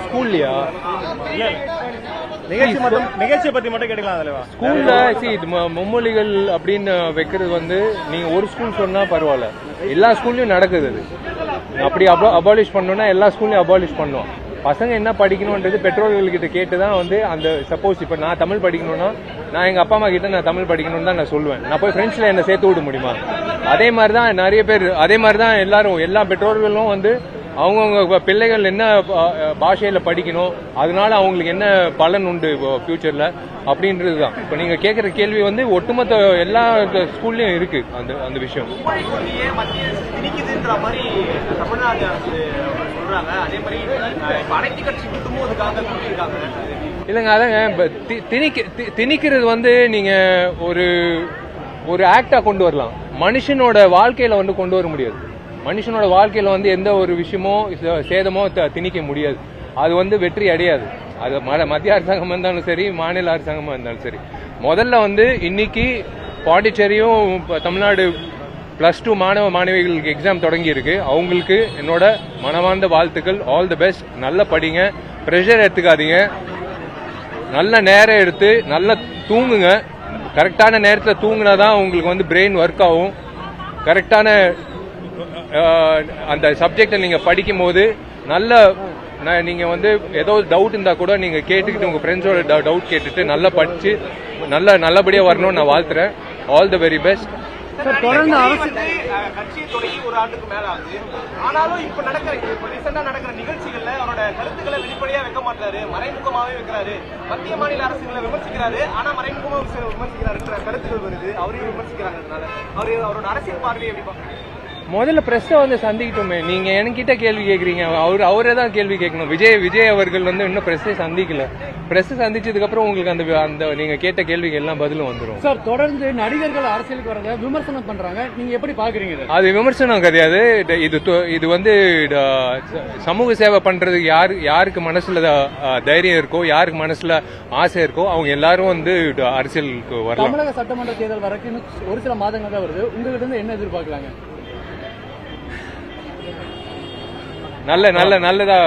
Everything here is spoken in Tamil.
ஸ்கூல்லையா நிகழ்ச்சியை பத்தி மட்டும் கேட்கலாம். ஸ்கூல்ல மும்மொழிகள் அப்படின்னு வைக்கிறது வந்து நீங்க ஒரு ஸ்கூல் சொன்னா பரவாயில்ல, எல்லா ஸ்கூல்லயும் நடக்குது. அது அப்படி அபாலிஷ் பண்ணோம்னா எல்லா ஸ்கூல்லையும் அபாலிஷ் பண்ணுவோம். பசங்க என்ன படிக்கணும்ன்றது பெற்றோர்கள்கிட்ட கேட்டுதான் வந்து அந்த சப்போஸ் இப்ப நான் தமிழ் படிக்கணும்னா நான் எங்க அப்பா அம்மா கிட்ட நான் தமிழ் படிக்கணும்னு தான் நான் சொல்லுவேன். நான் போய் ஃப்ரெண்ட்ஸ்ல என்ன சேர்த்து விட முடியுமா? அதே மாதிரிதான் நிறைய பேர், அதே மாதிரிதான் எல்லாரும், எல்லா பெற்றோர்களும் வந்து அவங்கவுங்க பிள்ளைகள் என்ன பாஷையில படிக்கணும், அதனால அவங்களுக்கு என்ன பலன் உண்டு ஃபியூச்சர்ல அப்படின்றதுதான். இப்ப நீங்க கேட்கிற கேள்வி வந்து ஒட்டுமொத்த எல்லா ஸ்கூல்லயும் இருக்கு அந்த அந்த விஷயம். இல்லைங்க, அதாங்க திணிக்கிறது வந்து நீங்க ஒரு ஒரு ஆக்டா கொண்டு வரலாம், மனுஷனோட வாழ்க்கையில வந்து கொண்டு வர முடியாது. மனுஷனோட வாழ்க்கையில வந்து எந்த ஒரு விஷயமோ சேதமோ திணிக்க முடியாது. அது வந்து வெற்றி அடையாது. அது மத்திய அரசாங்கமா இருந்தாலும் சரி, மாநில அரசாங்கமா இருந்தாலும் சரி. முதல்ல வந்து இன்னைக்கு பாண்டிச்சேரியும் தமிழ்நாடு +2 மாணவ மாணவிகளுக்கு எக்ஸாம் தொடங்கி இருக்கு. அவங்களுக்கு என்னோட மனமார்ந்த வாழ்த்துக்கள். All the best. நல்லா படிங்க, ப்ரெஷர் எடுத்துக்காதீங்க, நல்ல நேரம் எடுத்து நல்லா தூங்குங்க. கரெக்டான நேரத்தில் தூங்குனாதான் உங்களுக்கு வந்து பிரெயின் ஒர்க் ஆகும். கரெக்டான அந்த சப்ஜெக்டை நீங்க படிக்கும் போது நல்ல நீங்க வந்து ஏதோ டவுட் இருந்தா கூட நீங்க கேட்டுக்கிட்டு உங்க ஃப்ரெண்ட்ஸோட டவுட் கேட்டுட்டு நல்லா படிச்சு நல்லபடியா வரணும்னு நான் வாழ்த்துறேன். All the very best. தொடர்ந்து கட்சியை தொடங்கி ஒரு ஆண்டுக்கு மேல ஆகுது. ஆனாலும் இப்ப ரீசெண்டா நடக்கிற நிகழ்ச்சிகள்ல அவரோட கருத்துக்களை வெளிப்படையா வைக்க மாட்டாரு, மறைமுகமாவே வைக்கிறாரு. மத்திய மாநில அரசுகளை விமர்சிக்கிறாரு, ஆனா மறைமுகமா விமர்சிக்கிறாருன்ற கருத்துக்கள் வருது. அவரையும் விமர்சிக்கிறாங்க. அவரோட அரசியல் பார்வையை எப்படி பாக்குறீங்க? முதல்ல பிரஸ்ஸை வந்து சந்திக்கிட்டோமே. நீங்க என்கிட்ட கேள்வி கேட்கறீங்க, அவரே தான் கேள்வி கேட்கணும். விஜய் அவர்கள் வந்து இன்னும் பிரஸ்ஸை சந்திக்கல. பிரஸ் சந்திச்சதுக்கு அப்புறம் உங்களுக்கு அந்த நீங்க கேட்ட கேள்விக்கு எல்லாம் பதிலும் வந்துடும். சார், தொடர்ந்து நடிகர்கள் அரசியலுக்கு வரத விமர்சனம் பண்றாங்க, நீங்க எப்படி பாக்குறீங்க? அது விமர்சனம் கிடையாது. இது வந்து சமூக சேவை பண்றதுக்கு யாருக்கு மனசுல தைரியம் இருக்கோ, யாருக்கு மனசுல ஆசை இருக்கோ, அவங்க எல்லாரும் வந்து அரசியலுக்கு வரலாம். தமிழக சட்டமன்ற தேர்தல் வரைக்கும் ஒரு சில மாதங்கள் தான் வருது. உங்ககிட்ட இருந்து என்ன எதிர்பார்க்கலாங்க? நல்லதா